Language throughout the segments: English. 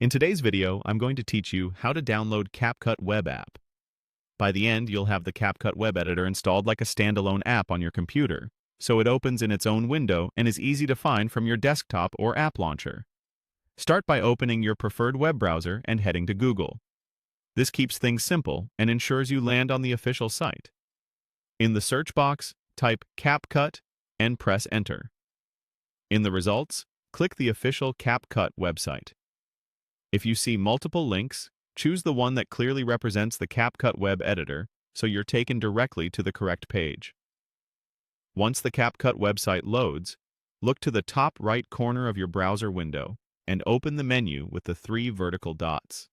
In today's video, I'm going to teach you how to download CapCut web app. By the end, you'll have the CapCut web editor installed like a standalone app on your computer, so it opens in its own window and is easy to find from your desktop or app launcher. Start by opening your preferred web browser and heading to Google. This keeps things simple and ensures you land on the official site. In the search box, type CapCut and press Enter. In the results, click the official CapCut website. If you see multiple links, choose the one that clearly represents the CapCut web editor so you're taken directly to the correct page. Once the CapCut website loads, look to the top right corner of your browser window and open the menu with the 3 vertical dots.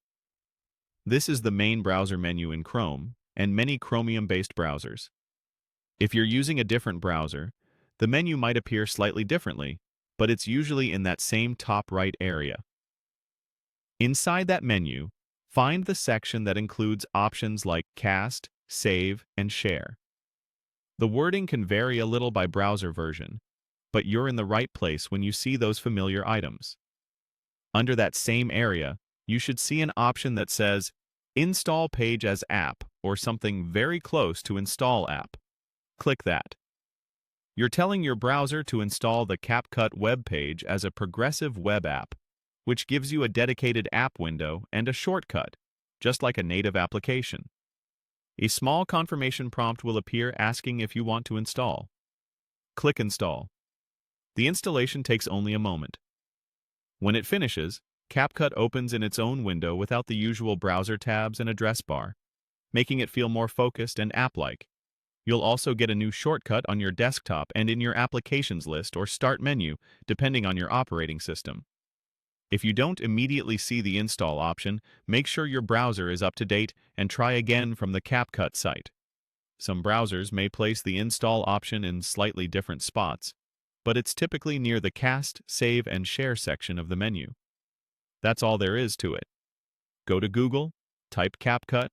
This is the main browser menu in Chrome and many Chromium-based browsers. If you're using a different browser, the menu might appear slightly differently, but it's usually in that same top right area. Inside that menu, find the section that includes options like Cast, Save, and Share. The wording can vary a little by browser version, but you're in the right place when you see those familiar items. Under that same area, you should see an option that says Install Page as App or something very close to Install App. Click that. You're telling your browser to install the CapCut web page as a progressive web app, which gives you a dedicated app window and a shortcut, just like a native application. A small confirmation prompt will appear asking if you want to install. Click Install. The installation takes only a moment. When it finishes, CapCut opens in its own window without the usual browser tabs and address bar, making it feel more focused and app-like. You'll also get a new shortcut on your desktop and in your Applications list or Start menu, depending on your operating system. If you don't immediately see the install option, make sure your browser is up to date and try again from the CapCut site. Some browsers may place the install option in slightly different spots, but it's typically near the Cast, Save, and Share section of the menu. That's all there is to it. Go to Google, type CapCut,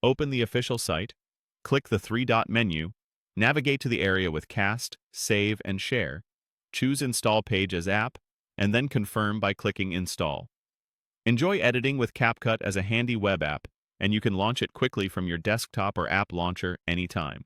open the official site, click the 3-dot menu, navigate to the area with Cast, Save, and Share, choose Install Page as App, and then confirm by clicking Install. Enjoy editing with CapCut as a handy web app, and you can launch it quickly from your desktop or app launcher anytime.